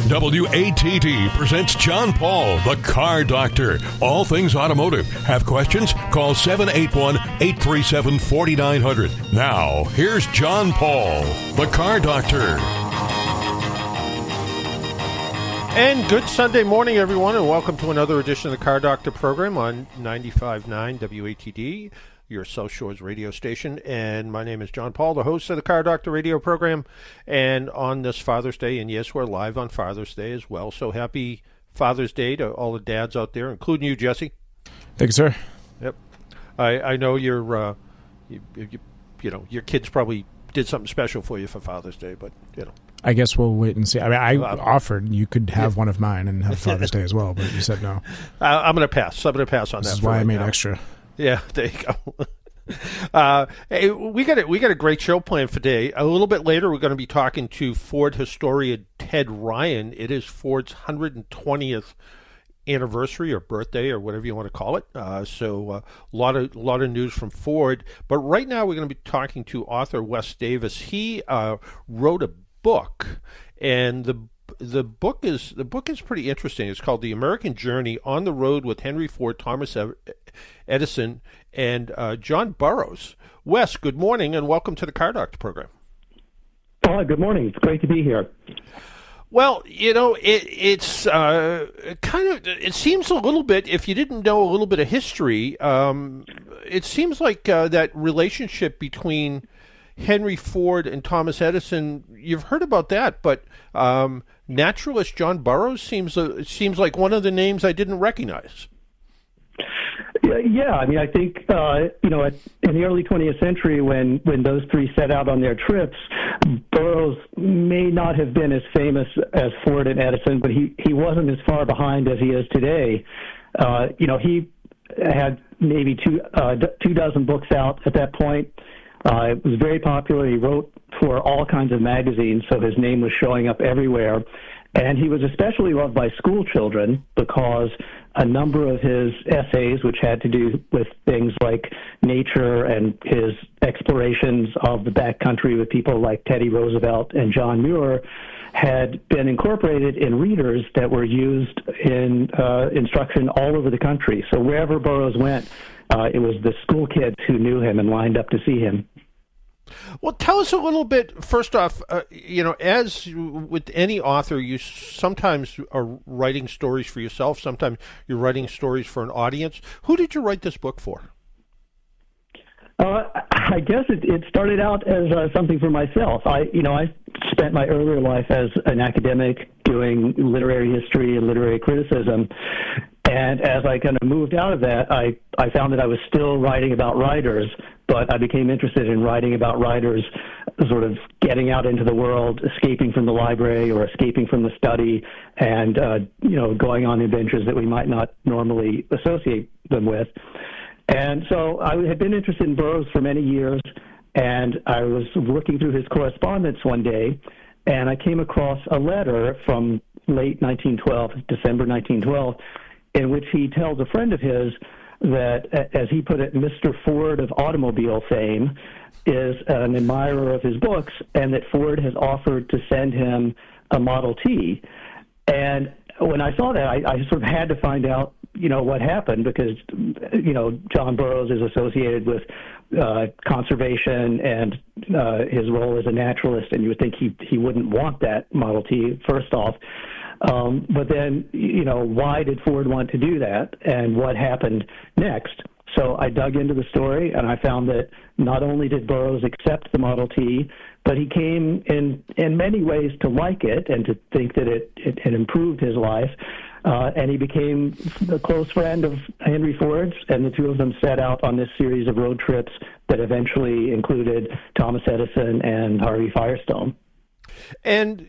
WATD presents John Paul, the Car Doctor. All things automotive. Have questions? Call 781-837-4900. Now, here's John Paul, the Car Doctor. And good Sunday morning, everyone, and welcome to another edition of the Car Doctor program on 95.9 WATD, your South Shores radio station. And my name is John Paul, the host of the Car Doctor radio program. And on this Father's Day, and yes, we're live on Father's Day as well. So happy Father's Day to all the dads out there, including you, Jesse. Thanks, sir. Yep. I know you're, you know, your kids probably did something special for you for Father's Day, but, you know. I guess we'll wait and see. I mean, I offered you could have one of mine and have Father's Day as well, but you said no. I'm going to pass. I'm going to pass on that. This is why I made extra. Yeah, there you go. Hey, we got a great show planned for today. A little bit later, we're going to be talking to Ford historian Ted Ryan. It is Ford's 120th anniversary or birthday or whatever you want to call it. So a lot of news from Ford. But right now, we're going to be talking to author Wes Davis. He wrote a book, and the book is pretty interesting. It's called The American Journey on the Road with Henry Ford, Thomas Edison, and John Burroughs. Wes, good morning, and welcome to the Car Doctor program. Oh, good morning. It's great to be here. Well, you know, it's it seems a little bit, if you didn't know a little bit of history, it seems like that relationship between Henry Ford and Thomas Edison, you've heard about that, but naturalist John Burroughs seems like one of the names I didn't recognize. Yeah, I mean, I think, in the early 20th century when those three set out on their trips, Burroughs may not have been as famous as Ford and Edison, but he wasn't as far behind as he is today. He had maybe two dozen books out at that point. It was very popular. He wrote for all kinds of magazines, so his name was showing up everywhere. And he was especially loved by school children because a number of his essays, which had to do with things like nature and his explorations of the backcountry with people like Teddy Roosevelt and John Muir, had been incorporated in readers that were used in instruction all over the country. So wherever Burroughs went, it was the school kids who knew him and lined up to see him. Well, tell us a little bit, first off, as with any author, you sometimes are writing stories for yourself, sometimes you're writing stories for an audience. Who did you write this book for? I guess it started out as something for myself. I spent my earlier life as an academic doing literary history and literary criticism. And as I kind of moved out of that, I found that I was still writing about writers, but I became interested in writing about writers sort of getting out into the world, escaping from the library or escaping from the study, and going on adventures that we might not normally associate them with. And so I had been interested in Burroughs for many years, and I was looking through his correspondence one day, and I came across a letter from late 1912, December 1912, in which he tells a friend of his that, as he put it, Mr. Ford of automobile fame is an admirer of his books, and that Ford has offered to send him a Model T. And when I saw that, I sort of had to find out, what happened, because, John Burroughs is associated with conservation and his role as a naturalist, and you would think he wouldn't want that Model T, first off. But then, why did Ford want to do that, and what happened next? So I dug into the story, and I found that not only did Burroughs accept the Model T, but he came in many ways to like it and to think that it improved his life. And he became a close friend of Henry Ford's, and the two of them set out on this series of road trips that eventually included Thomas Edison and Harvey Firestone. And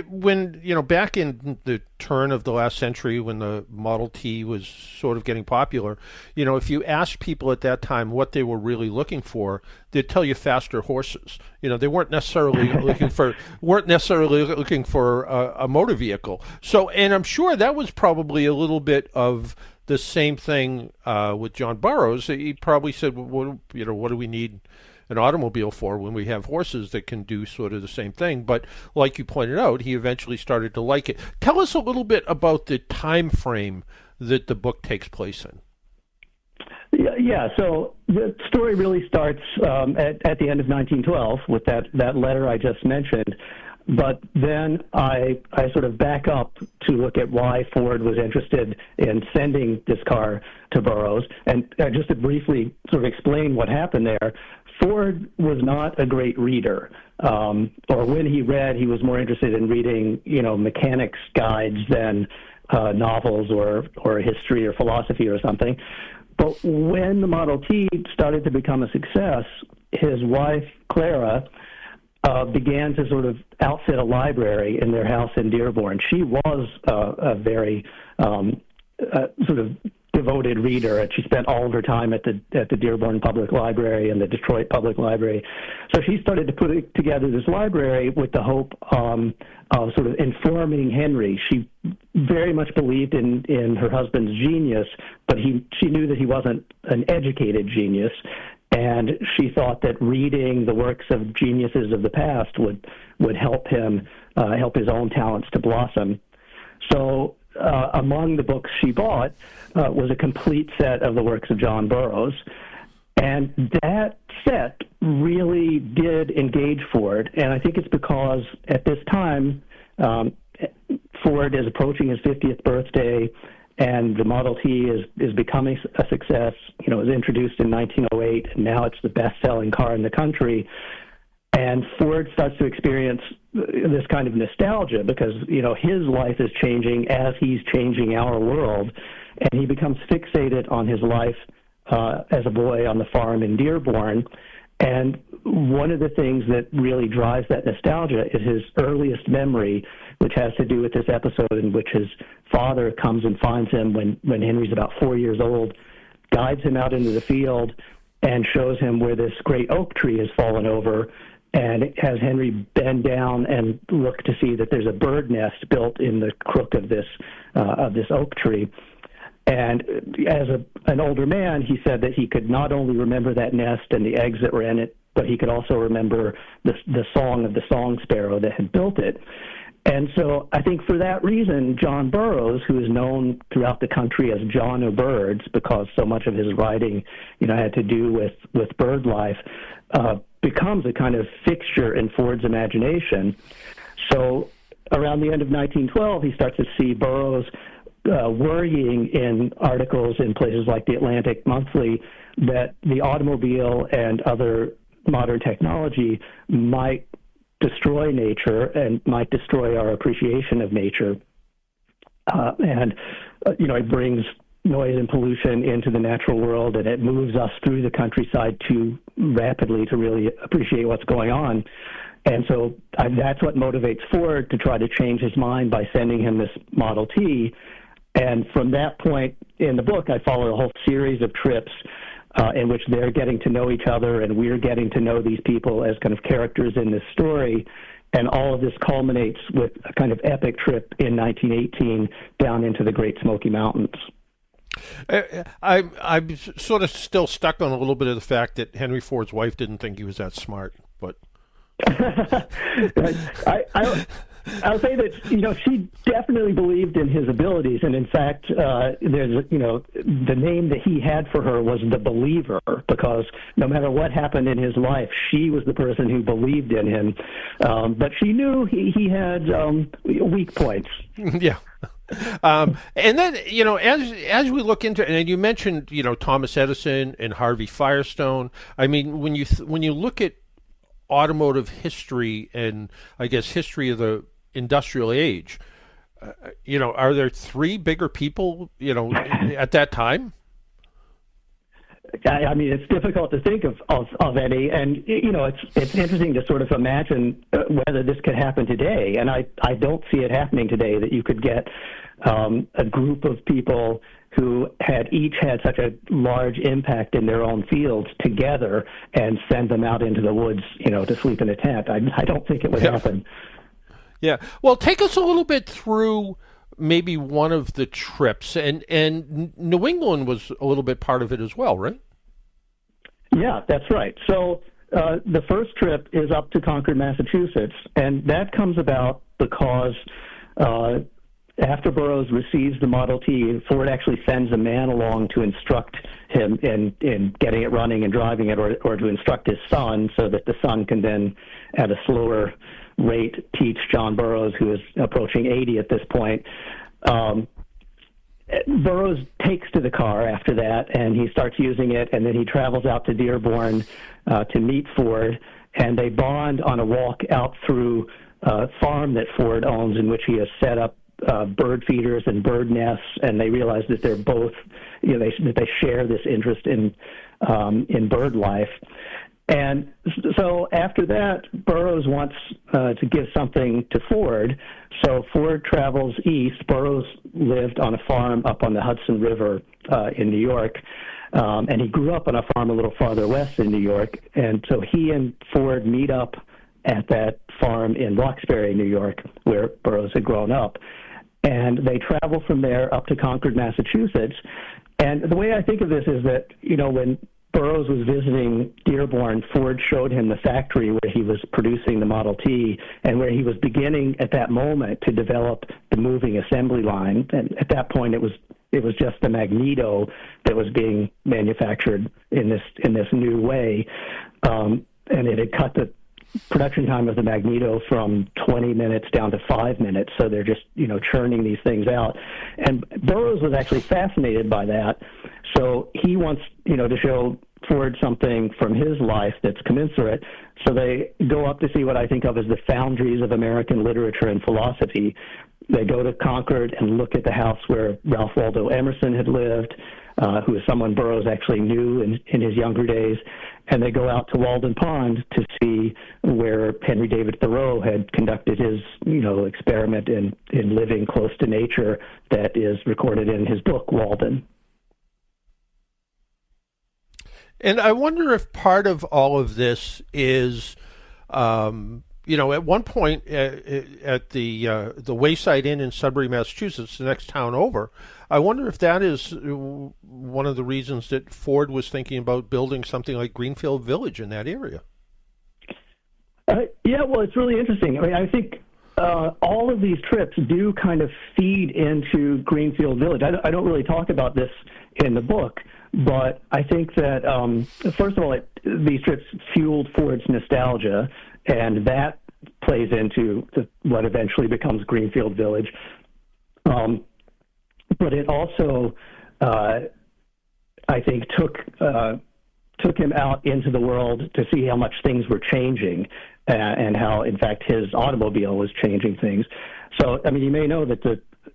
when, back in the turn of the last century, when the Model T was sort of getting popular, if you asked people at that time what they were really looking for, they'd tell you faster horses. They weren't necessarily looking for a motor vehicle. So, and I'm sure that was probably a little bit of the same thing with John Burroughs. He probably said, what do we need an automobile for when we have horses that can do sort of the same thing. But like you pointed out, he eventually started to like it. Tell us a little bit about the time frame that the book takes place in. Yeah, so the story really starts at the end of 1912 with that letter I just mentioned. But then I sort of back up to look at why Ford was interested in sending this car to Burroughs. And just to briefly sort of explain what happened there, Ford was not a great reader. Or when he read, he was more interested in reading, mechanics guides than novels or history or philosophy or something. But when the Model T started to become a success, his wife, Clara, began to sort of outfit a library in their house in Dearborn. She was a very sort of devoted reader, and she spent all of her time at the Dearborn Public Library and the Detroit Public Library. So she started to put together this library with the hope of sort of informing Henry. She very much believed in her husband's genius, but she knew that he wasn't an educated genius. And she thought that reading the works of geniuses of the past would help him, help his own talents to blossom. So among the books she bought was a complete set of the works of John Burroughs. And that set really did engage Ford. And I think it's because at this time, Ford is approaching his 50th birthday, and the Model T is becoming a success. It was introduced in 1908, and now it's the best-selling car in the country. And Ford starts to experience this kind of nostalgia because, his life is changing as he's changing our world, and he becomes fixated on his life as a boy on the farm in Dearborn. And one of the things that really drives that nostalgia is his earliest memory, which has to do with this episode in which his father comes and finds him when Henry's about 4 years old, guides him out into the field, and shows him where this great oak tree has fallen over, and has Henry bend down and look to see that there's a bird nest built in the crook of this oak tree. And as an older man, he said that he could not only remember that nest and the eggs that were in it, but he could also remember the song of the song sparrow that had built it. And so I think for that reason, John Burroughs, who is known throughout the country as John o' Birds, because so much of his writing, had to do with bird life, becomes a kind of fixture in Ford's imagination. So around the end of 1912, he starts to see Burroughs worrying in articles in places like the Atlantic Monthly that the automobile and other modern technology might destroy nature and might destroy our appreciation of nature. It brings noise and pollution into the natural world, and it moves us through the countryside too rapidly to really appreciate what's going on. And so that's what motivates Ford to try to change his mind by sending him this Model T. And from that point in the book, I follow a whole series of trips in which they're getting to know each other, and we're getting to know these people as kind of characters in this story. And all of this culminates with a kind of epic trip in 1918 down into the Great Smoky Mountains. I'm sort of still stuck on a little bit of the fact that Henry Ford's wife didn't think he was that smart, but I'll say that she definitely believed in his abilities, and in fact, there's the name that he had for her was the Believer, because no matter what happened in his life, she was the person who believed in him. But she knew he had weak points. Yeah. And then, as we look into, and you mentioned, Thomas Edison and Harvey Firestone. I mean, when you look at automotive history and I guess history of the industrial age, are there three bigger people, at that time? I mean, it's difficult to think of any, and it's interesting to sort of imagine whether this could happen today. And I don't see it happening today, that you could get a group of people who each had such a large impact in their own fields together and send them out into the woods, to sleep in a tent. I don't think it would happen. Yeah. Well, take us a little bit through maybe one of the trips, and New England was a little bit part of it as well, right? Yeah, that's right. So the first trip is up to Concord, Massachusetts, and that comes about because after Burroughs receives the Model T, Ford actually sends a man along to instruct him in getting it running and driving it, or to instruct his son so that the son can then, at a slower rate, teach John Burroughs, who is approaching 80 at this point. Burroughs takes to the car after that, and he starts using it, and then he travels out to Dearborn to meet Ford, and they bond on a walk out through a farm that Ford owns, in which he has set up bird feeders and bird nests, and they realize that they're both, that they share this interest in bird life. And so after that, Burroughs wants to give something to Ford. So Ford travels east. Burroughs lived on a farm up on the Hudson River in New York, and he grew up on a farm a little farther west in New York. And so he and Ford meet up at that farm in Roxbury, New York, where Burroughs had grown up. And they travel from there up to Concord, Massachusetts. And the way I think of this is that, when Burroughs was visiting Dearborn, Ford showed him the factory where he was producing the Model T and where he was beginning at that moment to develop the moving assembly line. And at that point, it was just the Magneto that was being manufactured in this new way, and it had cut the production time of the Magneto from 20 minutes down to 5 minutes. So they're just, churning these things out. And Burroughs was actually fascinated by that. So he wants, to show Ford something from his life that's commensurate. So they go up to see what I think of as the foundries of American literature and philosophy. They go to Concord and look at the house where Ralph Waldo Emerson had lived, who is someone Burroughs actually knew in his younger days. And they go out to Walden Pond to see where Henry David Thoreau had conducted his, experiment in living close to nature that is recorded in his book, Walden. And I wonder if part of all of this is, at one point at the Wayside Inn in Sudbury, Massachusetts, the next town over, I wonder if that is one of the reasons that Ford was thinking about building something like Greenfield Village in that area. Yeah, well, it's really interesting. I mean, I think all of these trips do kind of feed into Greenfield Village. I don't really talk about this in the book, but I think that, first of all, these trips fueled Ford's nostalgia, and that plays into what eventually becomes Greenfield Village. But it also, I think, took him out into the world to see how much things were changing, and how, in fact, his automobile was changing things. So, I mean, you may know that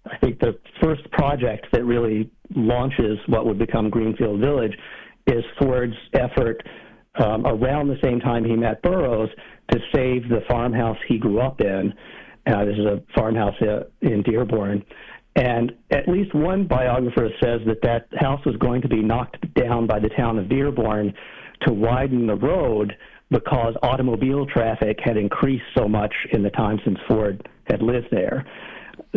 I think the first project that really launches what would become Greenfield Village is Ford's effort around the same time he met Burroughs to save the farmhouse he grew up in. This is a farmhouse in Dearborn. And at least one biographer says that house was going to be knocked down by the town of Dearborn to widen the road because automobile traffic had increased so much in the time since Ford had lived there.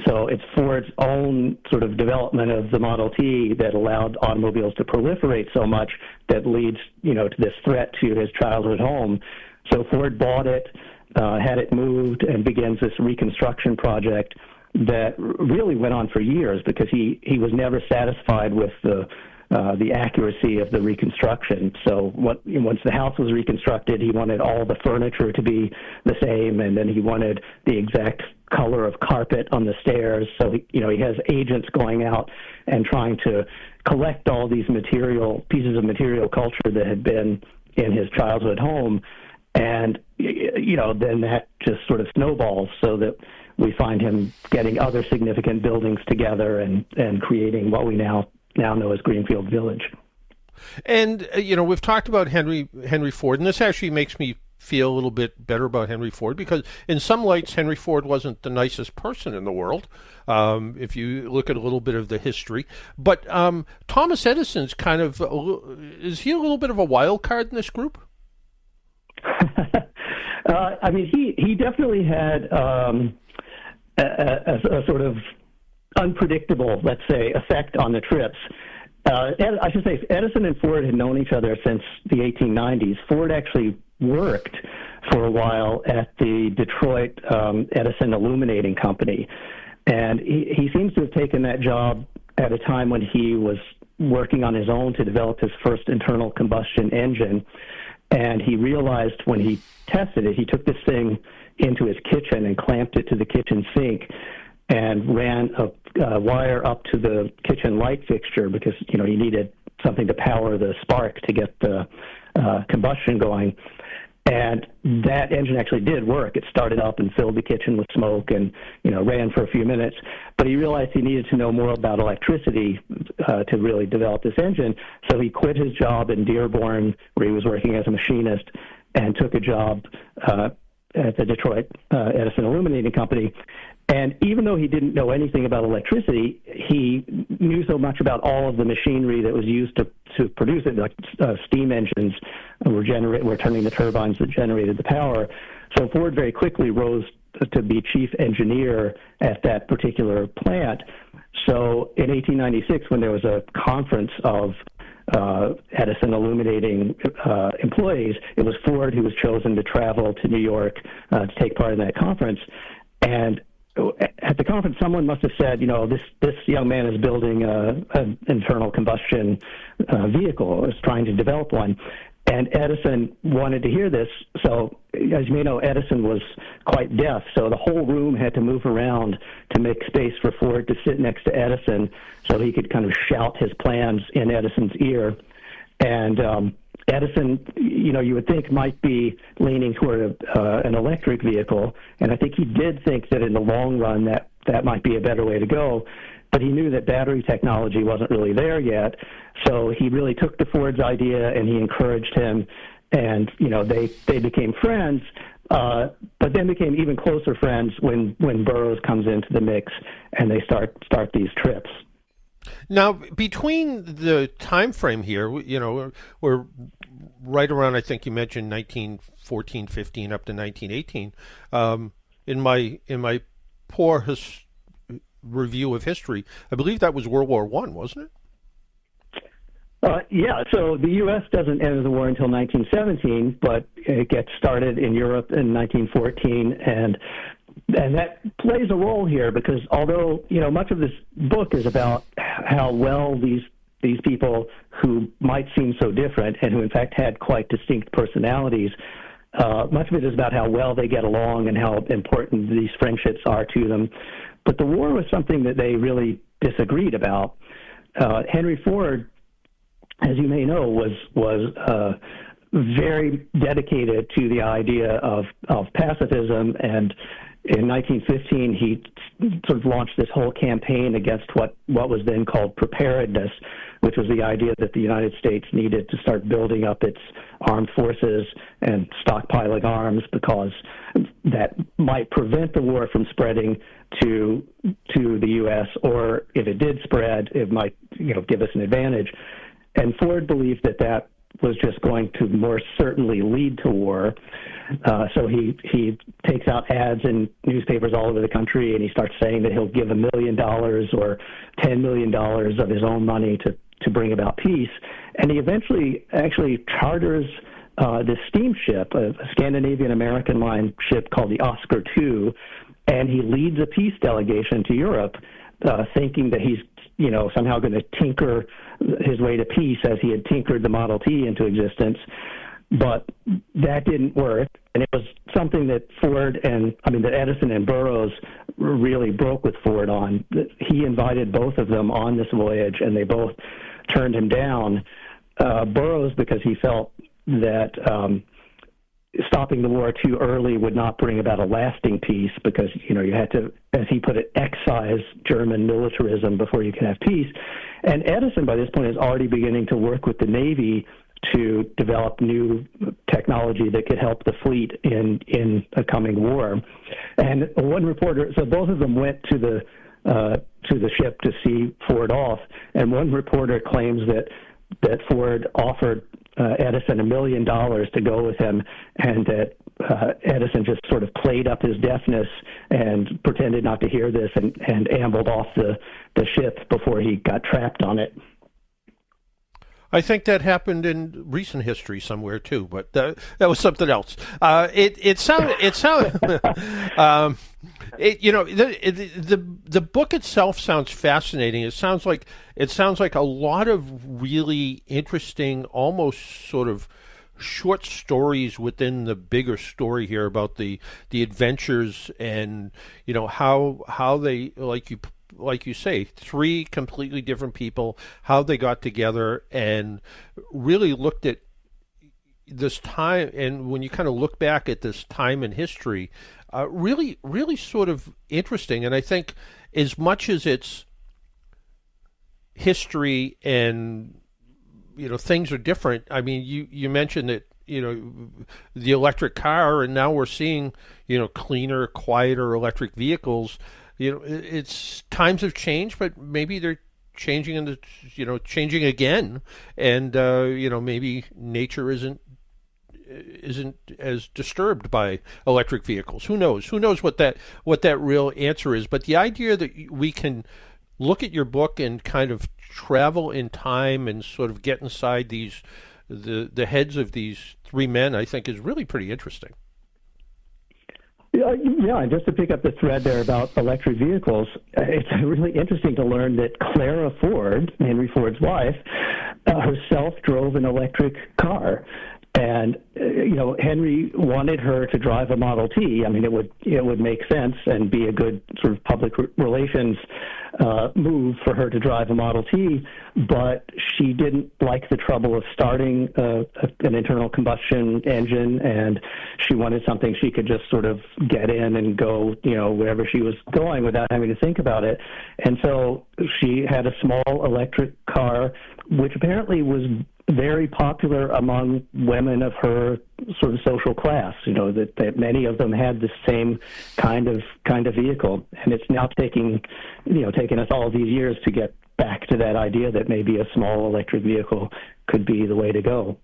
So it's Ford's own sort of development of the Model T that allowed automobiles to proliferate so much that leads, to this threat to his childhood home. So Ford bought it, had it moved, and begins this reconstruction project that really went on for years because he was never satisfied with the accuracy of the reconstruction. So once the house was reconstructed, he wanted all the furniture to be the same, and then he wanted the exact color of carpet on the stairs. So he has agents going out and trying to collect all these pieces of material culture that had been in his childhood home, and then that just sort of snowballs so that we find him getting other significant buildings together and creating what we now know as Greenfield Village. And, we've talked about Henry Ford, and this actually makes me feel a little bit better about Henry Ford because in some lights, Henry Ford wasn't the nicest person in the world, if you look at a little bit of the history. But Thomas Edison's is he a little bit of a wild card in this group? I mean, he definitely had a sort of unpredictable, let's say, effect on the trips. I should say Edison and Ford had known each other since the 1890s. Ford actually worked for a while at the Detroit Edison Illuminating Company. And he seems to have taken that job at a time when he was working on his own to develop his first internal combustion engine. And he realized when he tested it, he took this thing into his kitchen and clamped it to the kitchen sink and ran a wire up to the kitchen light fixture because, he needed something to power the spark to get the combustion going. And that engine actually did work. It started up and filled the kitchen with smoke and, ran for a few minutes. But he realized he needed to know more about electricity to really develop this engine. So he quit his job in Dearborn, where he was working as a machinist, and took a job at the Detroit Edison Illuminating Company. And even though he didn't know anything about electricity, he knew so much about all of the machinery that was used to produce it, like steam engines were turning the turbines that generated the power. So Ford very quickly rose to be chief engineer at that particular plant. So in 1896, when there was a conference of Edison Illuminating employees, it was Ford who was chosen to travel to New York to take part in that conference. And at the conference, someone must have said, this young man is building an internal combustion vehicle, is trying to develop one. And Edison wanted to hear this. So, as you may know, Edison was quite deaf. So the whole room had to move around to make space for Ford to sit next to Edison so he could kind of shout his plans in Edison's ear. And Edison, you would think might be leaning toward an electric vehicle. And I think he did think that in the long run that might be a better way to go. But he knew that battery technology wasn't really there yet. So he really took to Ford's idea and he encouraged him. And, they became friends, but then became even closer friends when Burroughs comes into the mix and they start these trips. Now, between the time frame here, we're right around, I think you mentioned 1914, 15 up to 1918. In my poor review of history, I believe that was World War I, wasn't it? Yeah, so the U.S. doesn't enter the war until 1917, but it gets started in Europe in 1914, and that plays a role here because although, much of this book is about how well these people who might seem so different and who in fact had quite distinct personalities, much of it is about how well they get along and how important these friendships are to them. But the war was something that they really disagreed about. Henry Ford, as you may know, was very dedicated to the idea of pacifism, and in 1915 he sort of launched this whole campaign against what was then called preparedness, which was the idea that the United States needed to start building up its armed forces and stockpiling arms because that might prevent the war from spreading to the U.S., or if it did spread, it might give us an advantage. And Ford believed that was just going to more certainly lead to war. So he takes out ads in newspapers all over the country, and he starts saying that he'll give $1 million or $10 million of his own money to bring about peace. And he eventually actually charters this steamship, a Scandinavian-American line ship called the Oscar II, and he leads a peace delegation to Europe, thinking that he's somehow going to tinker his way to peace as he had tinkered the Model T into existence. But that didn't work, and it was something that that Edison and Burroughs really broke with Ford on. He invited both of them on this voyage, and they both turned him down. Burroughs, because he felt that stopping the war too early would not bring about a lasting peace because, you had to, as he put it, excise German militarism before you can have peace. And Edison, by this point, is already beginning to work with the Navy to develop new technology that could help the fleet in a coming war. And one reporter, so both of them went to the ship to see Ford off, and one reporter claims that Ford offered Edison $1 million to go with him, and that Edison just sort of played up his deafness and pretended not to hear this and ambled off the ship before he got trapped on it. I think that happened in recent history somewhere too, but that was something else. The book itself sounds fascinating. It sounds like a lot of really interesting, almost sort of short stories within the bigger story here about the adventures and how they, like you say, three completely different people, how they got together and really looked at this time. And when you kind of look back at this time in history, really, really sort of interesting. And I think as much as it's history and, things are different. I mean, you mentioned that, the electric car, and now we're seeing, cleaner, quieter electric vehicles. It's times have changed, but maybe they're changing changing again, and maybe nature isn't as disturbed by electric vehicles. Who knows? Who knows what that real answer is? But the idea that we can look at your book and kind of travel in time and sort of get inside the heads of these three men, I think, is really pretty interesting. Yeah, just to pick up the thread there about electric vehicles, it's really interesting to learn that Clara Ford, Henry Ford's wife, herself drove an electric car. And, Henry wanted her to drive a Model T. I mean, it would make sense and be a good sort of public relations move for her to drive a Model T, but she didn't like the trouble of starting an internal combustion engine, and she wanted something she could just sort of get in and go, wherever she was going without having to think about it. And so she had a small electric car, which apparently was very popular among women of her sort of social class, that many of them had the same kind of vehicle. And it's now taking us all these years to get back to that idea that maybe a small electric vehicle could be the way to go.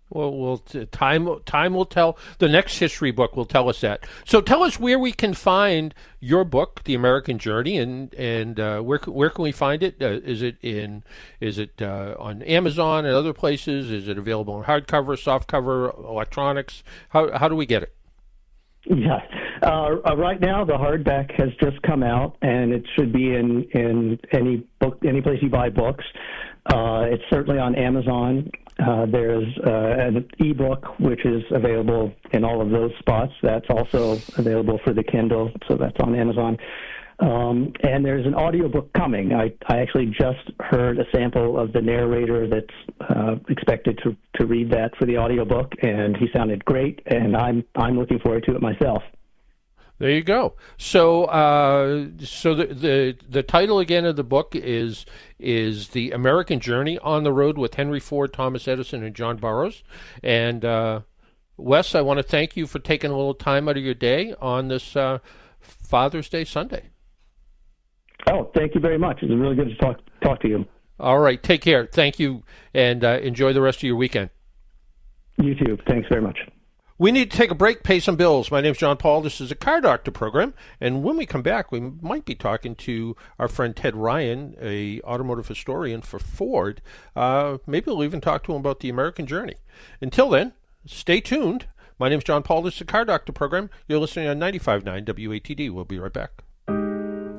Well, time will tell. The next history book will tell us that. So tell us where we can find your book, The American Journey, and where can we find it? Is it on Amazon and other places? Is it available in hardcover, softcover, electronics? How do we get it? Yeah, right now the hardback has just come out, and it should be in any place you buy books. It's certainly on Amazon. There's an ebook which is available in all of those spots. That's also available for the Kindle, so that's on Amazon. And there's an audiobook coming. I actually just heard a sample of the narrator that's expected to read that for the audiobook, and he sounded great, and I'm looking forward to it myself. There you go. So, the title again of the book is The American Journey: On the Road with Henry Ford, Thomas Edison, and John Burroughs. And Wes, I want to thank you for taking a little time out of your day on this Father's Day Sunday. Oh, thank you very much. It was really good to talk to you. All right, take care. Thank you, and enjoy the rest of your weekend. You too. Thanks very much. We need to take a break, pay some bills. My name's John Paul. This is a Car Doctor program. And when we come back, we might be talking to our friend Ted Ryan, a automotive historian for Ford. Maybe we'll even talk to him about the American journey. Until then, stay tuned. My name's John Paul. This is a Car Doctor program. You're listening on 95.9 WATD. We'll be right back.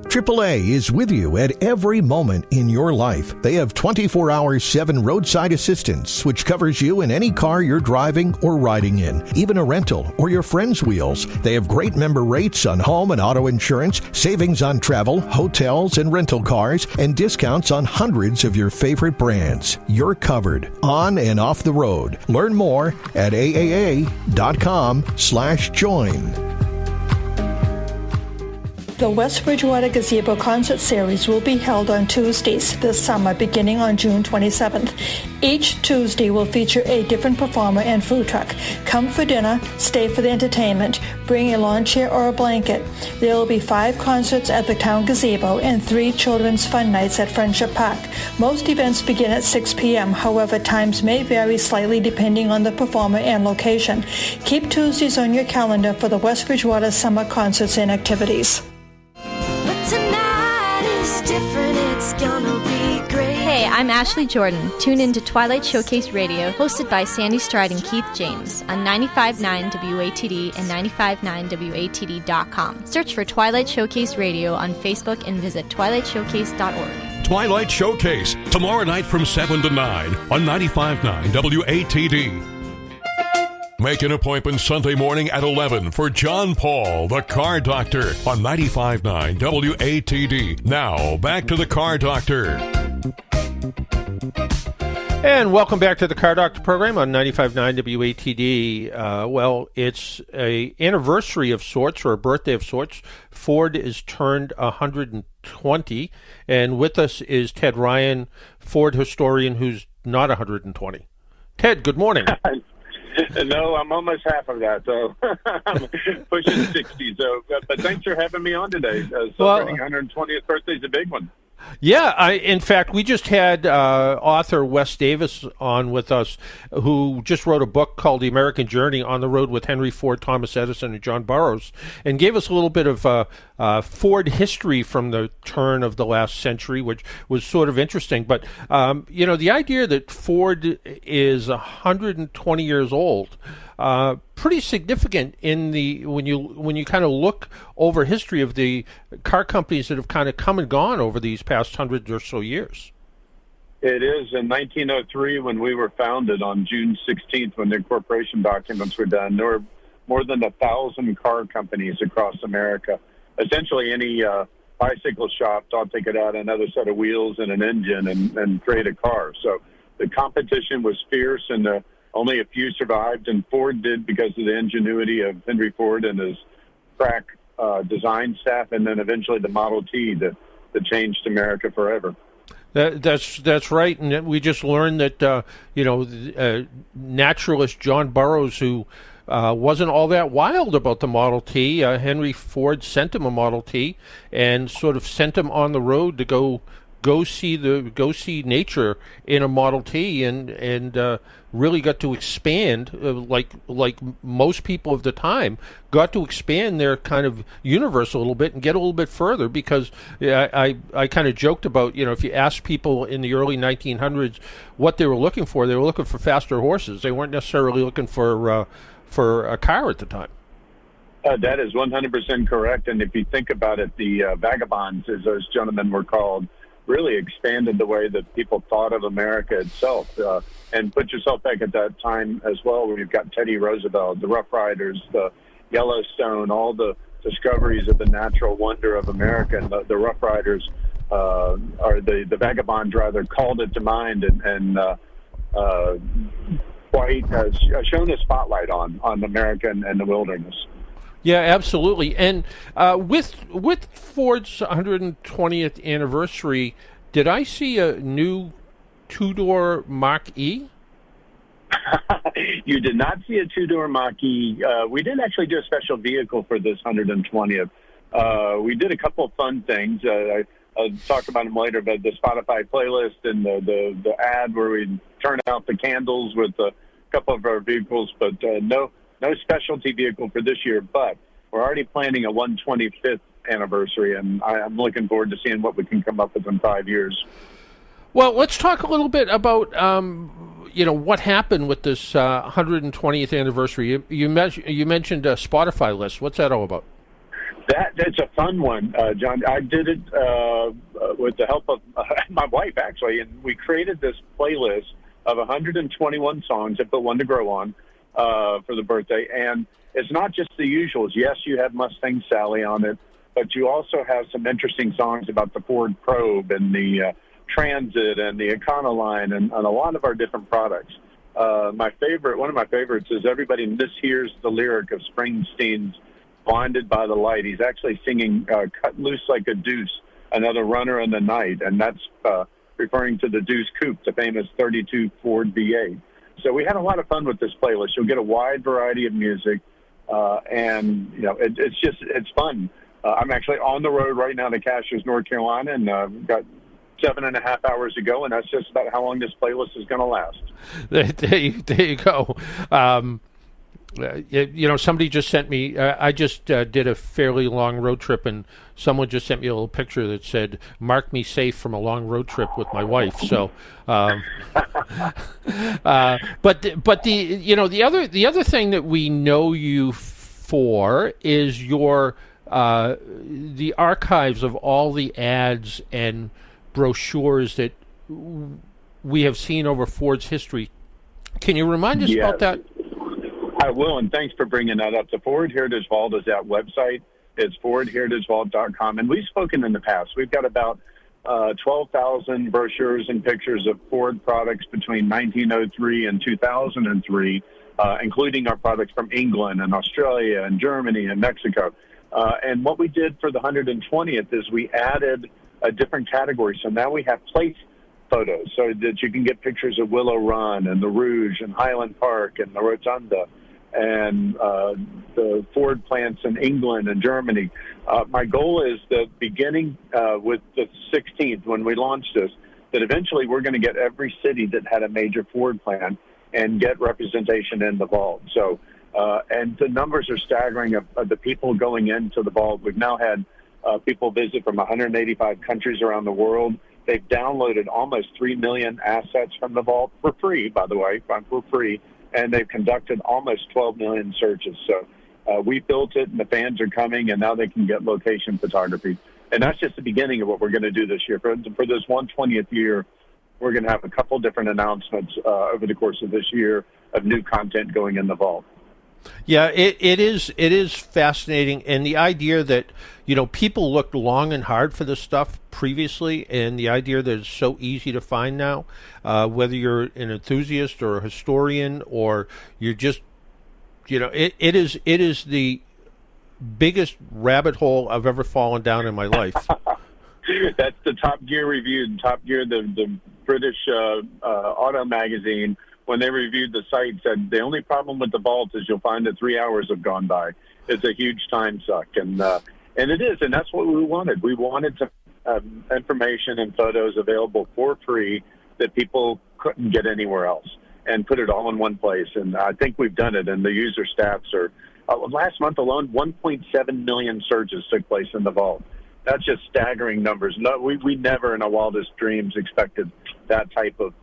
AAA is with you at every moment in your life. They have 24/7 roadside assistance, which covers you in any car you're driving or riding in, even a rental or your friend's wheels. They have great member rates on home and auto insurance, savings on travel, hotels, and rental cars, and discounts on hundreds of your favorite brands. You're covered on and off the road. Learn more at aaa.com/join. The West Bridgewater Gazebo Concert Series will be held on Tuesdays this summer, beginning on June 27th. Each Tuesday will feature a different performer and food truck. Come for dinner, stay for the entertainment, bring a lawn chair or a blanket. There will be 5 concerts at the town gazebo and 3 children's fun nights at Friendship Park. Most events begin at 6 p.m. However, times may vary slightly depending on the performer and location. Keep Tuesdays on your calendar for the West Bridgewater summer concerts and activities. Tonight is different, it's gonna be great. Hey, I'm Ashley Jordan. Tune in to Twilight Showcase Radio, hosted by Sandy Stride and Keith James on 95.9 WATD and 95.9WATD.com. Search for Twilight Showcase Radio on Facebook and visit twilightshowcase.org. Twilight Showcase, tomorrow night from 7 to 9 on 95.9 WATD. Make an appointment Sunday morning at 11 for John Paul, the Car Doctor, on 95.9 WATD. Now, back to the Car Doctor. And welcome back to the Car Doctor program on 95.9 WATD. Well, it's an anniversary of sorts, or a birthday of sorts. Ford is turned 120, and with us is Ted Ryan, Ford historian who's not 120. Ted, good morning. No, I'm almost half of that, so I'm pushing 60. So, but thanks for having me on today. Celebrating 120th birthday is a big one. Yeah, in fact, we just had author Wes Davis on with us, who just wrote a book called The American Journey on the Road with Henry Ford, Thomas Edison, and John Burroughs, and gave us a little bit of Ford history from the turn of the last century, which was sort of interesting. But, the idea that Ford is 120 years old, pretty significant in the when you kind of look over history of the car companies that have kind of come and gone over these past 100 or so years. It is. In 1903, when we were founded, on June 16th, when the incorporation documents were done, there were more than 1,000 car companies across America. Essentially, any bicycle shop thought they could add another set of wheels and an engine and create a car. So the competition was fierce, and only a few survived, and Ford did because of the ingenuity of Henry Ford and his crack design staff, and then eventually the Model T that changed America forever. That's right, and we just learned that naturalist John Burroughs, who wasn't all that wild about the Model T, Henry Ford sent him a Model T and sort of sent him on the road to go see nature in a Model T, and really got to expand, like most people of the time, got to expand their kind of universe a little bit and get a little bit further, because I kind of joked about, if you ask people in the early 1900s what they were looking for faster horses. They weren't necessarily looking for a car at the time. That is 100% correct, and if you think about it, the vagabonds, as those gentlemen were called, really expanded the way that people thought of America itself. And put yourself back at that time as well, where you've got Teddy Roosevelt, the Rough Riders, the Yellowstone, all the discoveries of the natural wonder of America. And the Rough Riders, or the vagabonds rather, called it to mind and quite has shown a spotlight on America and the wilderness. Yeah, absolutely. And with Ford's 120th anniversary, did I see a new two-door Mach-E? You did not see a two-door Mach-E. We did actually do a special vehicle for this 120th. We did a couple of fun things. I'll talk about them later, but the Spotify playlist and the ad where we turn out the candles with a couple of our vehicles, but no specialty vehicle for this year, but we're already planning a 125th anniversary, and I'm looking forward to seeing what we can come up with in 5 years. Well, let's talk a little bit about what happened with this 120th anniversary. You mentioned a Spotify list. What's that all about? That's a fun one, John. I did it with the help of my wife, actually, and we created this playlist of 121 songs. I put one to grow on for the birthday, and it's not just the usuals. Yes, you have Mustang Sally on it, but you also have some interesting songs about the Ford Probe and the Transit and the Econoline and a lot of our different products. One of my favorites is everybody mishears the lyric of Springsteen's Blinded by the Light. He's actually singing Cut Loose Like a Deuce, Another Runner in the Night, and that's referring to the Deuce Coupe, the famous 32 Ford V8. So we had a lot of fun with this playlist. You'll get a wide variety of music, and it's fun. I'm actually on the road right now to Cashiers, North Carolina, and we've got 7.5 hours to go, and that's just about how long this playlist is going to last. There you go. Somebody just sent me. I just did a fairly long road trip, and someone just sent me a little picture that said, "Mark me safe from a long road trip with my wife." So, but the other thing that we know you for is your the archives of all the ads and brochures that we have seen over Ford's history. Can you remind us about that? I will, and thanks for bringing that up. The Ford Heritage Vault is that website. It's FordHeritageVault.com, and we've spoken in the past. We've got about 12,000 brochures and pictures of Ford products between 1903 and 2003, including our products from England and Australia and Germany and Mexico. And what we did for the 120th is we added a different category. So now we have place photos so that you can get pictures of Willow Run and the Rouge and Highland Park and the Rotunda and the Ford plants in England and Germany. My goal is that beginning with the 16th, when we launch this, that eventually we're going to get every city that had a major Ford plant and get representation in the vault. So, and the numbers are staggering of the people going into the vault. We've now had people visit from 185 countries around the world. They've downloaded almost 3 million assets from the vault for free, by the way, for free. And they've conducted almost 12 million searches. So we built it, and the fans are coming, and now they can get location photography. And that's just the beginning of what we're going to do this year. For this 120th year, we're going to have a couple different announcements over the course of this year of new content going in the vault. Yeah, it is fascinating, and the idea that people looked long and hard for this stuff previously, and the idea that it's so easy to find now, whether you're an enthusiast or a historian or you're just, it is the biggest rabbit hole I've ever fallen down in my life. That's the Top Gear reviewed. Top Gear, the British auto magazine, when they reviewed the site, said the only problem with the vault is you'll find that 3 hours have gone by. It's a huge time suck, and it is, and that's what we wanted. We wanted to information and photos available for free that people couldn't get anywhere else, and put it all in one place. And I think we've done it. And the user stats are last month alone, 1.7 million searches took place in the vault. That's just staggering numbers. No, we never in our wildest dreams expected that type of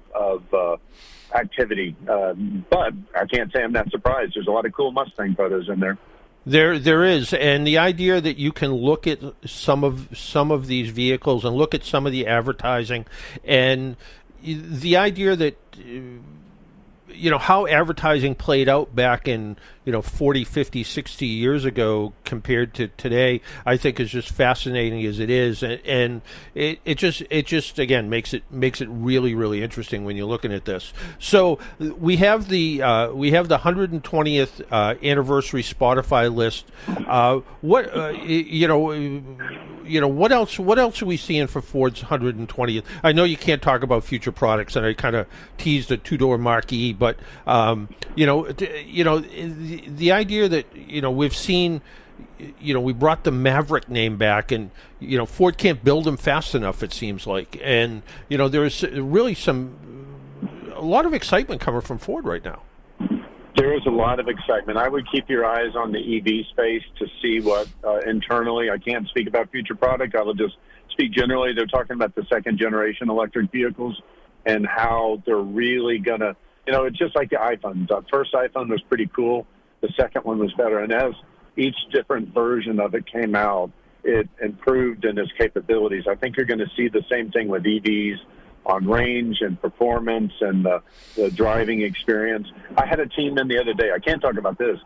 activity, but I can't say I'm not surprised. There's a lot of cool Mustang photos in there. There is, and the idea that you can look at some of these vehicles and look at some of the advertising, and the idea that how advertising played out back in 40, 50, 60 years ago compared to today, I think is just fascinating as it is, and it just again makes it really, really interesting when you're looking at this. So we have the 120th anniversary Spotify list. What else are we seeing for Ford's 120th? I know you can't talk about future products, and I kind of teased a 2-door Marquis, but the idea that we've seen, we brought the Maverick name back, and Ford can't build them fast enough, it seems like, and there's really a lot of excitement coming from Ford right now. There is a lot of excitement. I would keep your eyes on the EV space to see what internally. I can't speak about future product. I will just speak generally. They're talking about the second generation electric vehicles and how they're really going to, it's just like the iPhone. The first iPhone was pretty cool. The second one was better. And as each different version of it came out, it improved in its capabilities. I think you're going to see the same thing with EVs on range and performance and the driving experience. I had a team in the other day. I can't talk about this.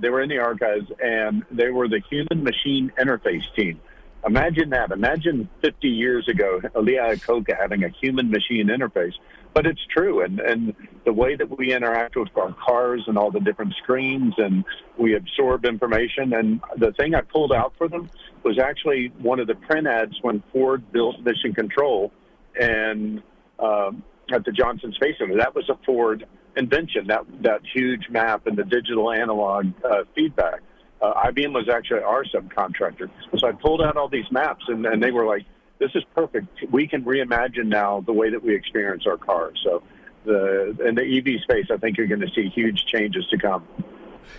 They were in the archives, and they were the human-machine interface team. Imagine that. Imagine 50 years ago, Lee Iacocca having a human-machine interface. But it's true, and the way that we interact with our cars and all the different screens, and we absorb information. And the thing I pulled out for them was actually one of the print ads when Ford built Mission Control and at the Johnson Space Center. That was a Ford invention, that huge map and the digital analog feedback. IBM was actually our subcontractor. So I pulled out all these maps, and they were like, this is perfect. We can reimagine now the way that we experience our cars. So in the EV space, I think you're going to see huge changes to come.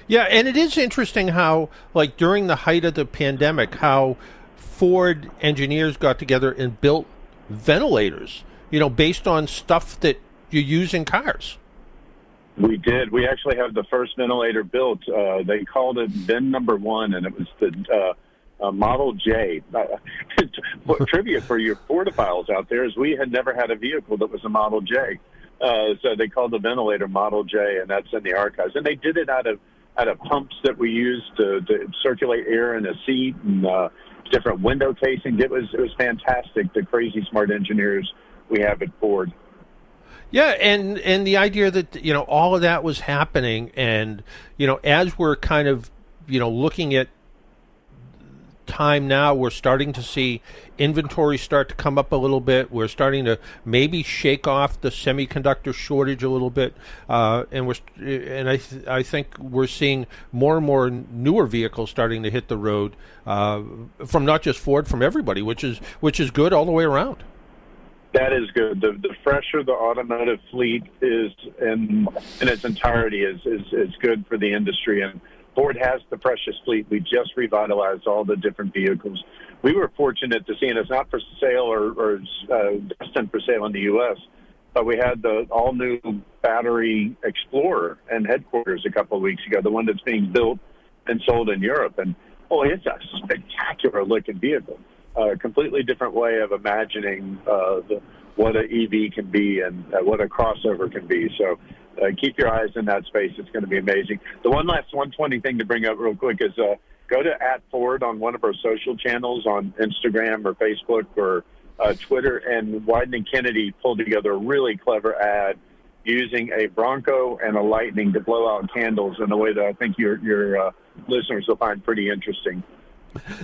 Yeah, and it is interesting how, like, during the height of the pandemic, how Ford engineers got together and built ventilators, based on stuff that you use in cars. We did. We actually have the first ventilator built. They called it VIN number 1, and it was the Model J. Trivia for your Fordophiles out there is we had never had a vehicle that was a Model J. So they called the ventilator Model J, and that's in the archives. And they did it out of pumps that we used to circulate air in a seat and different window casing. It was fantastic, the crazy smart engineers we have at Ford. Yeah, and the idea that, all of that was happening, and, as we're kind of, looking at time now, we're starting to see inventory start to come up a little bit. We're starting to maybe shake off the semiconductor shortage a little bit, and I think we're seeing more and more newer vehicles starting to hit the road from not just Ford, from everybody, which is good all the way around. That is good. The fresher the automotive fleet is in its entirety is good for the industry, and Ford has the freshest fleet. We just revitalized all the different vehicles. We were fortunate to see, and it's not for sale or destined for sale in the U.S., but we had the all-new battery Explorer in headquarters a couple of weeks ago, the one that's being built and sold in Europe. And, it's a spectacular-looking vehicle. A completely different way of imagining what an EV can be and what a crossover can be. So keep your eyes in that space. It's going to be amazing. The one last 120 thing to bring up real quick is go to @Ford on one of our social channels on Instagram or Facebook or Twitter, and Wieden & Kennedy pulled together a really clever ad using a Bronco and a Lightning to blow out candles in a way that I think your listeners will find pretty interesting.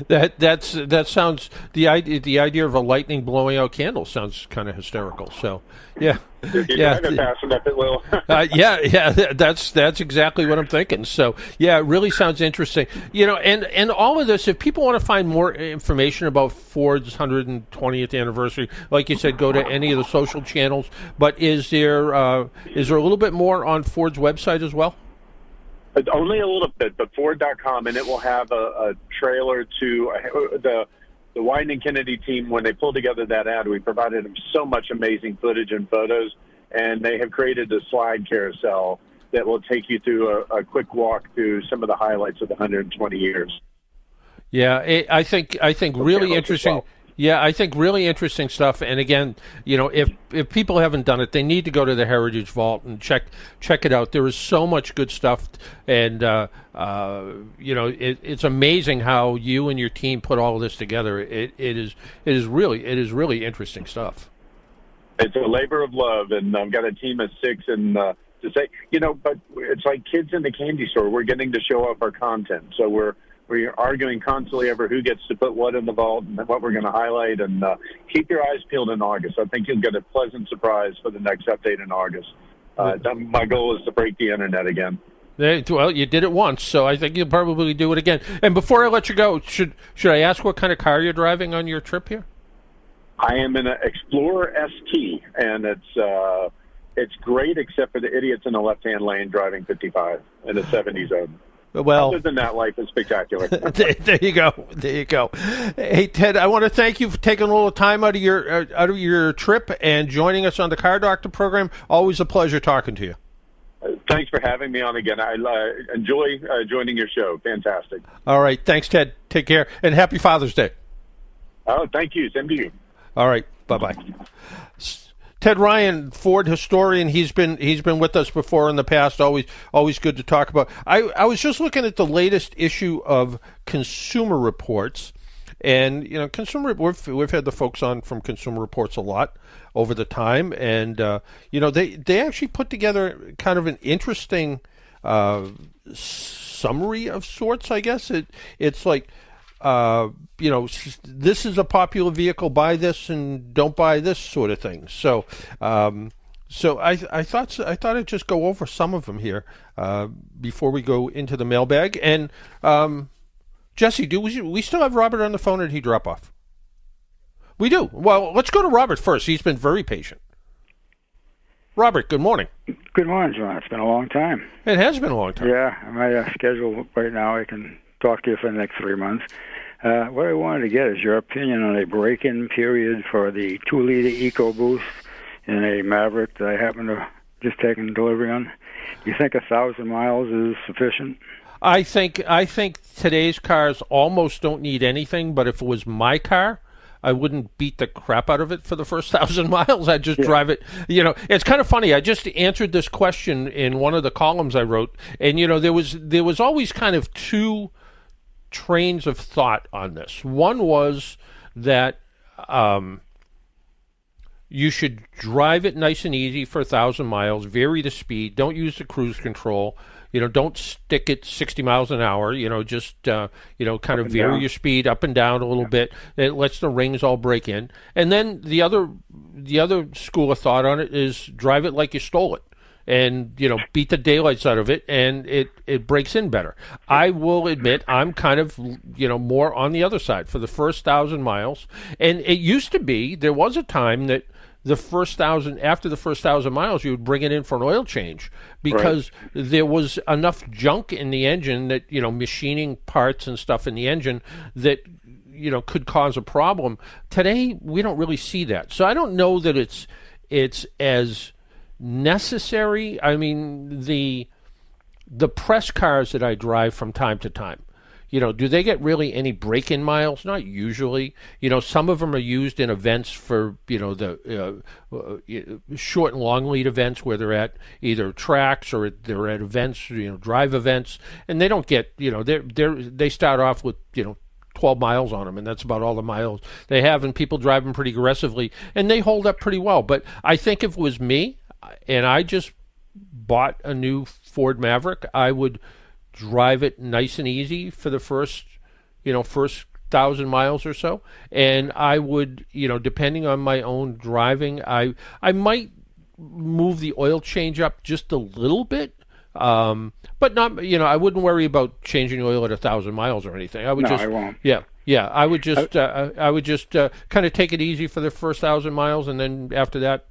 That sounds, the idea of a lightning blowing out candles sounds kind of hysterical. So yeah, if you drive it fast enough, it will. That's exactly what I'm thinking. So yeah, it really sounds interesting. And all of this, if people want to find more information about Ford's 120th anniversary, like you said, go to any of the social channels. But is there a little bit more on Ford's website as well? Only a little bit, but Ford.com, and it will have a trailer to the Wieden & Kennedy team. When they pulled together that ad, we provided them so much amazing footage and photos, and they have created a slide carousel that will take you through a quick walk through some of the highlights of the 120 years. Yeah, I think really interesting. Well. Yeah, I think really interesting stuff. And again, if people haven't done it, they need to go to the Heritage Vault and check it out. There is so much good stuff, and it's amazing how you and your team put all of this together. It is really interesting stuff. It's a labor of love, and I've got a team of 6, and to say, but it's like kids in the candy store. We're getting to show off our content, so we're arguing constantly over who gets to put what in the vault and what we're going to highlight. And keep your eyes peeled in August. I think you'll get a pleasant surprise for the next update in August. My goal is to break the internet again. Well, you did it once, so I think you'll probably do it again. And before I let you go, should I ask what kind of car you're driving on your trip here? I am in an Explorer ST, and it's great except for the idiots in the left-hand lane driving 55 in the 70 zone. Well, other than that, life is spectacular. There you go. Hey, Ted, I want to thank you for taking a little time out of your trip and joining us on the Car Doctor program. Always a pleasure talking to you. Thanks for having me on again. I enjoy joining your show. Fantastic. All right. Thanks, Ted. Take care, and happy Father's Day. Oh, thank you. Same to you. All right. Bye-bye. Ted Ryan, Ford historian, he's been with us before in the past. Always good to talk about. I was just looking at the latest issue of Consumer Reports, and we've had the folks on from Consumer Reports a lot over the time, and they actually put together kind of an interesting summary of sorts. I guess it's like. This is a popular vehicle, buy this and don't buy this sort of thing. So I thought I'd just go over some of them here before we go into the mailbag. And Jesse, do we still have Robert on the phone, or did he drop off? We do. Well, let's go to Robert first. He's been very patient. Robert, good morning. Good morning, John. It's been a long time. It has been a long time. Yeah, my schedule right now, I can talk to you for the next 3 months. What I wanted to get is your opinion on a break-in period for the 2-liter EcoBoost in a Maverick that I happen to just taken delivery on. Do you think 1,000 miles is sufficient? I think today's cars almost don't need anything, but if it was my car, I wouldn't beat the crap out of it for the first 1,000 miles. I'd just drive it. It's kind of funny. I just answered this question in one of the columns I wrote, and there was always kind of two trains of thought on this. One was that you should drive it nice and easy for 1,000 miles, vary the speed, don't use the cruise control. Don't stick it 60 miles an hour. Just kind of vary your speed up and down a little bit. It lets the rings all break in. And then the other school of thought on it is drive it like you stole it, and beat the daylights out of it, and it breaks in better. I will admit I'm kind of more on the other side for the first 1,000 miles. And it used to be there was a time that after the first 1,000 miles, you would bring it in for an oil change because there was enough junk in the engine that, machining parts and stuff in the engine that, could cause a problem. Today, we don't really see that. So I don't know that it's as necessary. I mean, the press cars that I drive from time to time, do they get really any break-in miles? Not usually. Some of them are used in events for, the short and long lead events where they're at either tracks or they're at events, drive events, and they don't get, they start off with, 12 miles on them, and that's about all the miles they have, and people drive them pretty aggressively, and they hold up pretty well. But I think if it was me, and I just bought a new Ford Maverick, I would drive it nice and easy for the first 1,000 miles or so, and I would, depending on my own driving, I might move the oil change up just a little bit, but not, I wouldn't worry about changing the oil at 1,000 miles or anything. I would I won't. Yeah, I would just, kind of take it easy for the first 1,000 miles, and then after that.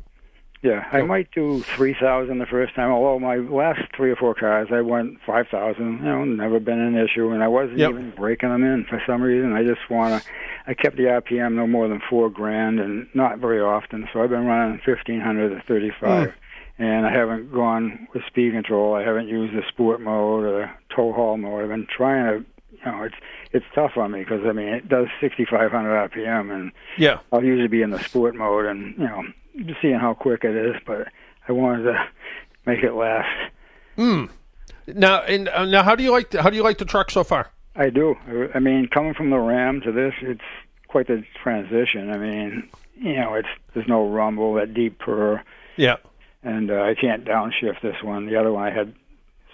Yeah, I might do 3,000 the first time. Although my last 3 or 4 cars, I went 5,000. Never been an issue, and I wasn't even breaking them in for some reason. I kept the RPM no more than $4,000, and not very often. So I've been running 1,500 to 35, and I haven't gone with speed control. I haven't used the sport mode or the tow haul mode. I've been trying to. It's tough on me because it does 6,500 RPM, and I'll usually be in the sport mode, and just seeing how quick it is, but I wanted to make it last. Now, how do you like the truck so far? I do. Coming from the Ram to this, it's quite the transition. There's no rumble, that deep purr. Yeah. And I can't downshift this one. The other one I had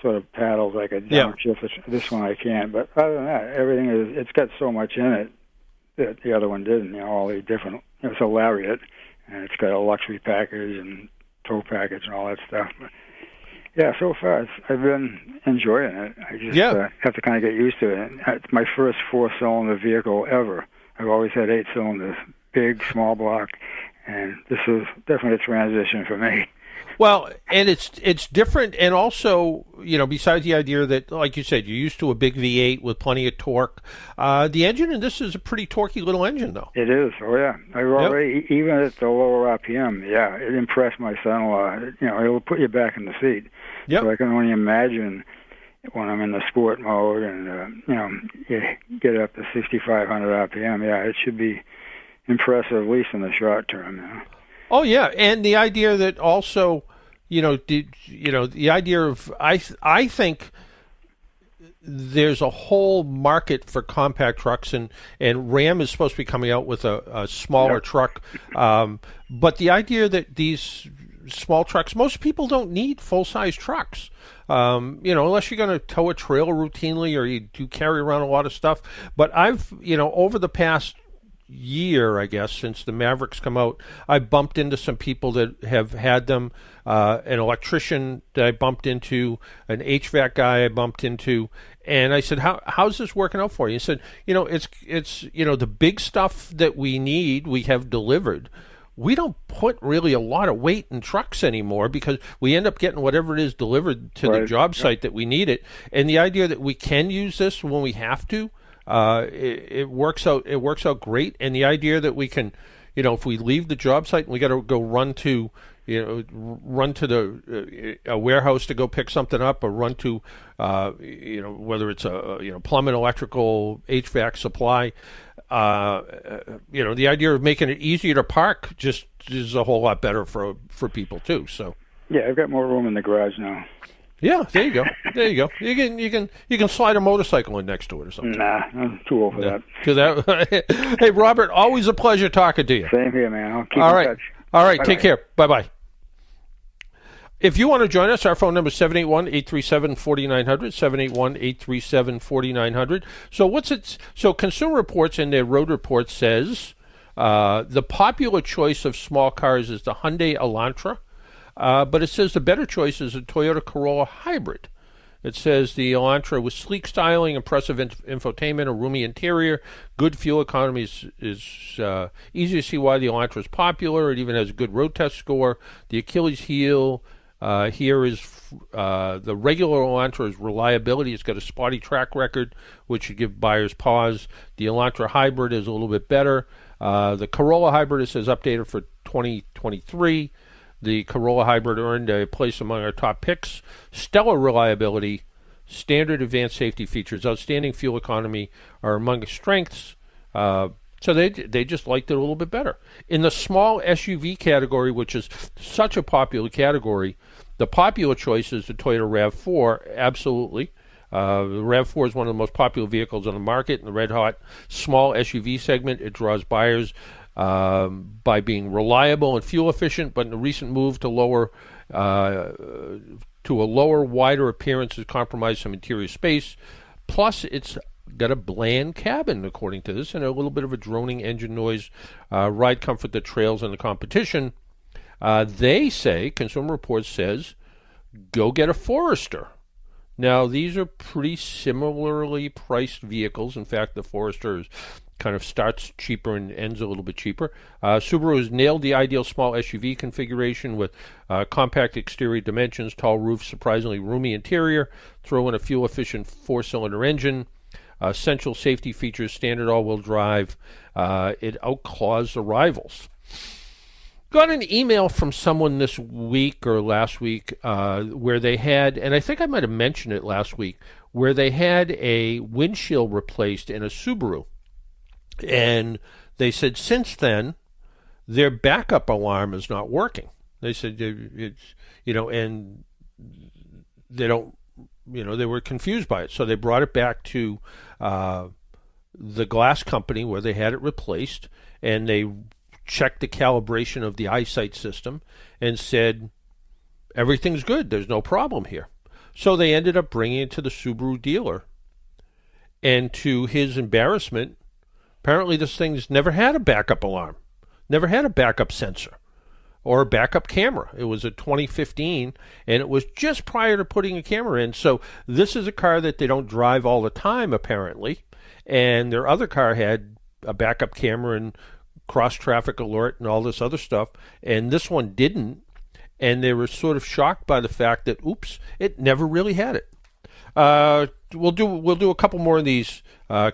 sort of paddles I could downshift. This one I can't. But other than that, everything it's got so much in it that the other one didn't. All the different. It's a Lariat. And it's got a luxury package and tow package and all that stuff. But so far I've been enjoying it. I just have to kind of get used to it. It's my first 4-cylinder vehicle ever. I've always had 8 cylinders, big, small block, and this is definitely a transition for me. Well, and it's different, and also, besides the idea that, like you said, you're used to a big V8 with plenty of torque, the engine in this is a pretty torquey little engine, though. It is, I've already, even at the lower RPM, it impressed my son-in-law. It'll put you back in the seat. Yep. So I can only imagine when I'm in the sport mode and, you get up to 6,500 RPM, it should be impressive, at least in the short term, Oh yeah, and the idea that also, the idea of I think there's a whole market for compact trucks, and Ram is supposed to be coming out with a smaller truck, but the idea that these small trucks, most people don't need full-size trucks, unless you're going to tow a trailer routinely or you do carry around a lot of stuff. But I've, over the past year, I guess, since the Mavericks come out, I bumped into some people that have had them, an electrician that I bumped into, an HVAC guy I bumped into, and I said, how's this working out for you? He said, it's the big stuff that we need, we have delivered. we don't put really a lot of weight in trucks anymore because we end up getting whatever it is delivered to the job site that we need it. And the idea that we can use this when we have to, it works out. It works out great. And the idea that we can, if we leave the job site and we got to go run to a warehouse to go pick something up, or run to, whether it's a plumbing, electrical, HVAC supply. The idea of making it easier to park just is a whole lot better for people too. So yeah, I've got more room in the garage now. Yeah, there you go. There you go. You can slide a motorcycle in next to it or something. Nah, I'm too old for that. Hey, Robert, always a pleasure talking to you. Same here, man. I'll keep in touch. All right, take care. Bye-bye. If you want to join us, our phone number is 781-837-4900, 781-837-4900. So Consumer Reports in their road report says the popular choice of small cars is the Hyundai Elantra, but it says the better choice is a Toyota Corolla Hybrid. It says the Elantra with sleek styling, impressive infotainment, a roomy interior, good fuel economy is easy to see why the Elantra is popular. It even has a good road test score. The Achilles heel here is the regular Elantra's reliability. It's got a spotty track record, which should give buyers pause. The Elantra Hybrid is a little bit better. The Corolla Hybrid, it says, updated for 2023. The Corolla Hybrid earned a place among our top picks. Stellar reliability, standard advanced safety features, outstanding fuel economy are among its strengths. So they just liked it a little bit better. In the small SUV category, which is such a popular category, the popular choice is the Toyota RAV4, absolutely. The RAV4 is one of the most popular vehicles on the market in the red-hot small SUV segment. It draws buyers by being reliable and fuel efficient, but in the recent move to a lower, wider appearance has compromised some interior space. Plus, it's got a bland cabin, according to this, and a little bit of a droning engine noise, ride comfort that trails in the competition. They say, Consumer Reports says, go get a Forester. Now, these are pretty similarly priced vehicles. In fact, the Forester kind of starts cheaper and ends a little bit cheaper. Subaru has nailed the ideal small SUV configuration with compact exterior dimensions, tall roof, surprisingly roomy interior. Throw in a fuel-efficient four-cylinder engine. Essential safety features, standard all-wheel drive. It outclaws the rivals. Got an email from someone this week or last week where they had, and I think I might have mentioned it last week, where they had a windshield replaced in a Subaru. And they said since then, their backup alarm is not working. They said it's, and they don't, they were confused by it. So they brought it back to the glass company where they had it replaced, and they checked the calibration of the eyesight system and said, everything's good. There's no problem here. So they ended up bringing it to the Subaru dealer. And to his embarrassment, apparently this thing's never had a backup alarm, never had a backup sensor or a backup camera. It was a 2015, and it was just prior to putting a camera in. So this is a car that they don't drive all the time, apparently. And their other car had a backup camera and cross-traffic alert and all this other stuff, and this one didn't. And they were sort of shocked by the fact that, oops, it never really had it. We'll do a couple more of these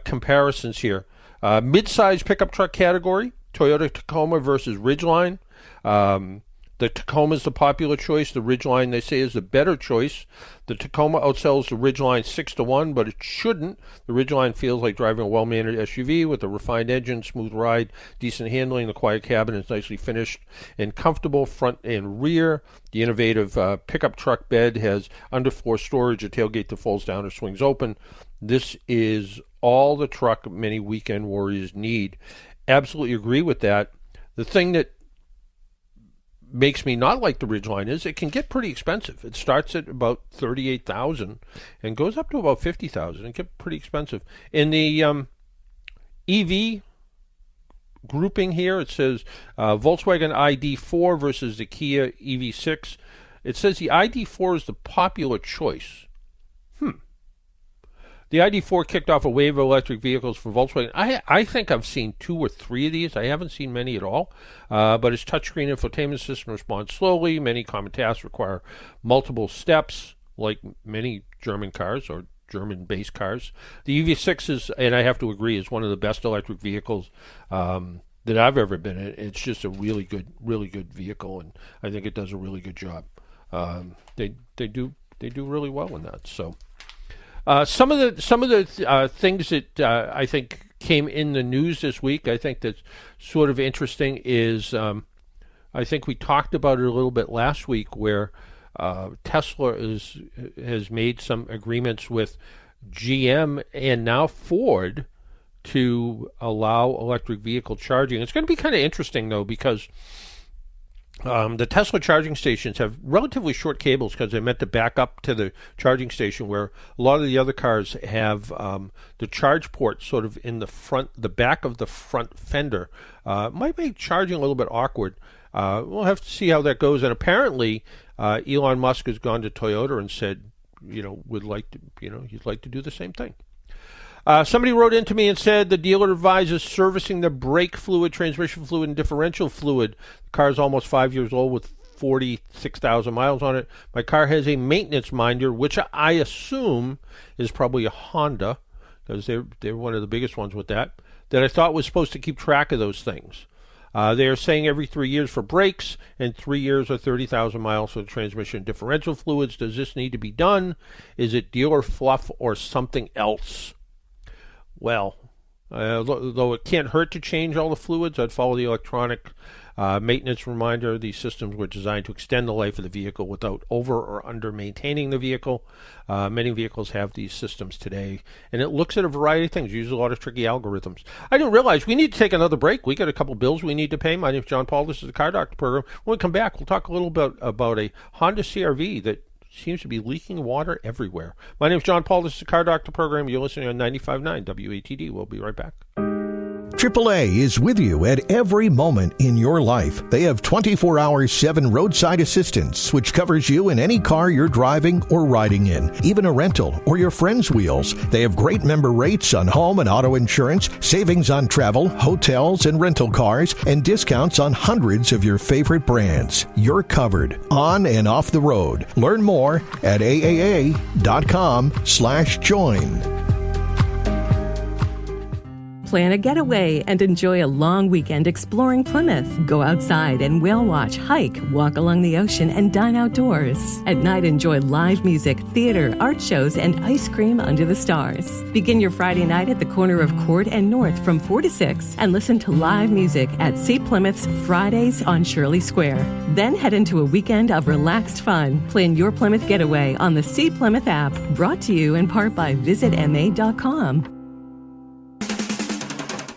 comparisons here. Mid-size pickup truck category, Toyota Tacoma versus Ridgeline. The Tacoma is the popular choice. The Ridgeline, they say, is the better choice. The Tacoma outsells the Ridgeline 6-1, but it shouldn't. The Ridgeline feels like driving a well-mannered SUV with a refined engine, smooth ride, decent handling. The quiet cabin is nicely finished and comfortable front and rear. The innovative pickup truck bed has underfloor storage, a tailgate that folds down or swings open. This is all the truck many weekend warriors need. Absolutely agree with that. The thing that makes me not like the Ridgeline is it can get pretty expensive. It starts at about $38,000 and goes up to about $50,000. It gets pretty expensive. In the EV grouping here, it says Volkswagen ID4 versus the Kia EV6. It says the ID4 is the popular choice. The ID4 kicked off a wave of electric vehicles for Volkswagen. I think I've seen 2 or 3 of these. I haven't seen many at all. But its touchscreen infotainment system responds slowly. Many common tasks require multiple steps, like many German cars or German-based cars. The EV6 is, and I have to agree, is one of the best electric vehicles that I've ever been in. It's just a really good vehicle, and I think it does a really good job. They do really well in that. So. Some of the things that I think came in the news this week, I think that's sort of interesting is I think we talked about it a little bit last week, where Tesla has made some agreements with GM and now Ford to allow electric vehicle charging. It's going to be kind of interesting though, because the Tesla charging stations have relatively short cables because they're meant to back up to the charging station, where a lot of the other cars have the charge port sort of in the back of the front fender. Might make charging a little bit awkward. We'll have to see how that goes. And apparently, Elon Musk has gone to Toyota and said, he'd like to do the same thing. Somebody wrote into me and said the dealer advises servicing the brake fluid, transmission fluid, and differential fluid. The car is almost 5 years old with 46,000 miles on it. My car has a maintenance minder, which I assume is probably a Honda, because they're one of the biggest ones with that I thought was supposed to keep track of those things. They are saying every 3 years for brakes and 3 years or 30,000 miles for the transmission and differential fluids. Does this need to be done? Is it dealer fluff or something else? Well, though it can't hurt to change all the fluids, I'd follow the electronic maintenance reminder. These systems were designed to extend the life of the vehicle without over or under maintaining the vehicle. Many vehicles have these systems today, and it looks at a variety of things, uses a lot of tricky algorithms. I didn't realize we need to take another break. We got a couple bills we need to pay. My name is John Paul. This is the Car Doctor program. When we come back, we'll talk a little bit about a Honda CR-V that seems to be leaking water everywhere. My name is John Paul. This is the Car Doctor program. You're listening on 95.9 WATD. We'll be right back. AAA is with you at every moment in your life. They have 24-hour 7 roadside assistance, which covers you in any car you're driving or riding in, even a rental or your friend's wheels. They have great member rates on home and auto insurance, savings on travel, hotels, and rental cars, and discounts on hundreds of your favorite brands. You're covered on and off the road. Learn more at aaa.com/join. Plan a getaway and enjoy a long weekend exploring Plymouth. Go outside and whale watch, hike, walk along the ocean, and dine outdoors. At night, enjoy live music, theater, art shows, and ice cream under the stars. Begin your Friday night at the corner of Court and North from 4 to 6 and listen to live music at See Plymouth's Fridays on Shirley Square. Then head into a weekend of relaxed fun. Plan your Plymouth getaway on the See Plymouth app, brought to you in part by visitma.com.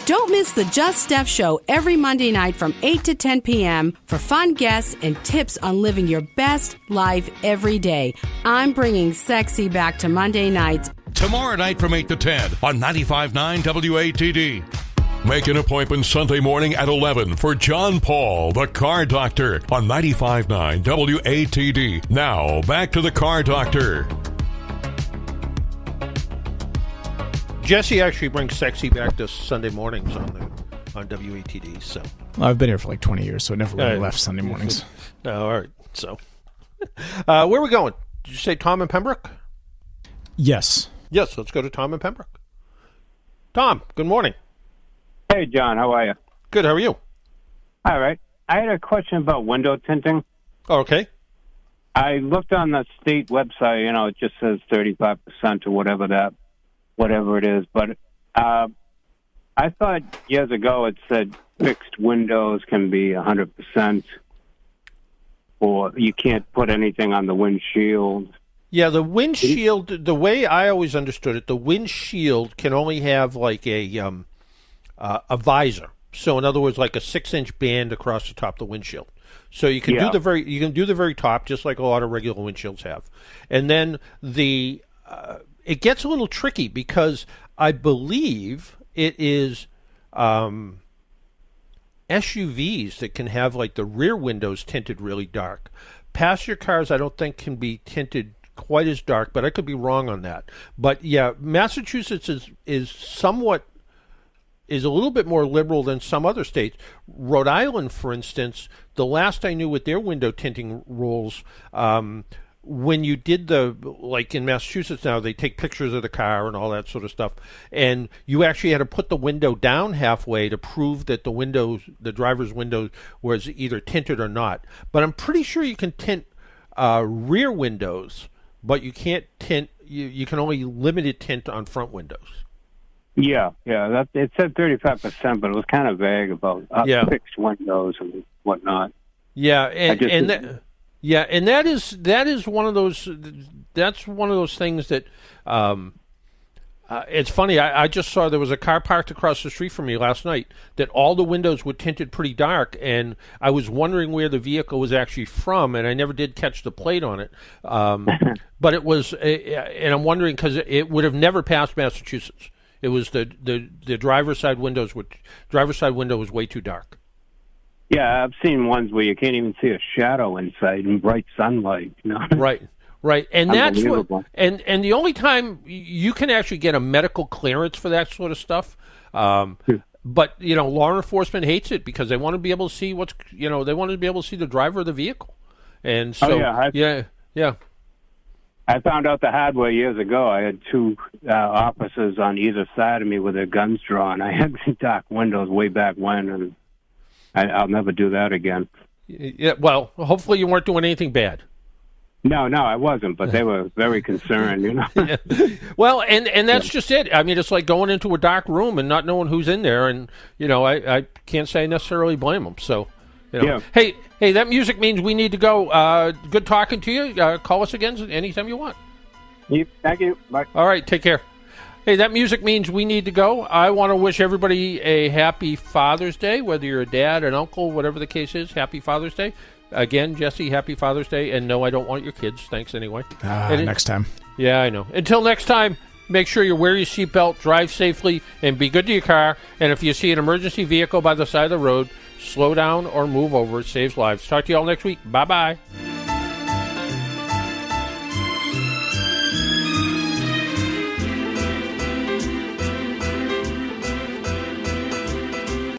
Don't miss the Just Steph Show every Monday night from 8 to 10 p.m. for fun guests and tips on living your best life every day. I'm bringing sexy back to Monday nights. Tomorrow night from 8 to 10 on 95.9 WATD. Make an appointment Sunday morning at 11 for John Paul, the Car Doctor, on 95.9 WATD. Now, back to the Car Doctor. Jesse actually brings sexy back to Sunday mornings on WATD. So I've been here for like 20 years, so I never really left Sunday mornings. All right. So where are we going? Did you say Tom and Pembroke? Yes. Yes, let's go to Tom and Pembroke. Tom, good morning. Hey, John. How are you? Good. How are you? All right. I had a question about window tinting. Okay. I looked on the state website. It just says 35% or whatever it is. But I thought years ago it said fixed windows can be 100%, or you can't put anything on the windshield. Yeah, the windshield, the way I always understood it, the windshield can only have like a visor. So in other words, like a 6-inch band across the top of the windshield. So you can do the very top, just like a lot of regular windshields have. And then it gets a little tricky because I believe it is SUVs that can have like the rear windows tinted really dark. Passenger cars I don't think can be tinted quite as dark, but I could be wrong on that. But yeah, Massachusetts is a little bit more liberal than some other states. Rhode Island, for instance, the last I knew with their window tinting rules, when you did like in Massachusetts now, they take pictures of the car and all that sort of stuff, and you actually had to put the window down halfway to prove that the driver's window was either tinted or not. But I'm pretty sure you can tint rear windows, but you can't tint. You can only limited tint on front windows. Yeah. It said 35%, but it was kind of vague about fixed windows and whatnot. Yeah, and that is one of those. That's one of those things that. It's funny. I just saw there was a car parked across the street from me last night that all the windows were tinted pretty dark, and I was wondering where the vehicle was actually from, and I never did catch the plate on it. But it was, and I'm wondering because it would have never passed Massachusetts. It was the driver's side window was way too dark. Yeah, I've seen ones where you can't even see a shadow inside in bright sunlight. Right, and that's what. And the only time you can actually get a medical clearance for that sort of stuff, but law enforcement hates it because they want to be able to see they want to be able to see the driver of the vehicle, and so yeah. I found out the hard way years ago. I had two officers on either side of me with their guns drawn. I had dark windows way back when, and I'll never do that again. Yeah, well, hopefully you weren't doing anything bad. No, I wasn't, but they were very concerned, Yeah. Well, and that's just it. I mean, it's like going into a dark room and not knowing who's in there, and I can't say I necessarily blame them. So, Yeah. Hey, that music means we need to go. Good talking to you. Call us again anytime you want. Thank you. Bye. All right, take care. Hey, that music means we need to go. I want to wish everybody a happy Father's Day, whether you're a dad, an uncle, whatever the case is. Happy Father's Day. Again, Jesse, happy Father's Day. And no, I don't want your kids. Thanks anyway. Next time. Yeah, I know. Until next time, make sure you wear your seatbelt, drive safely, and be good to your car. And if you see an emergency vehicle by the side of the road, slow down or move over. It saves lives. Talk to you all next week. Bye-bye.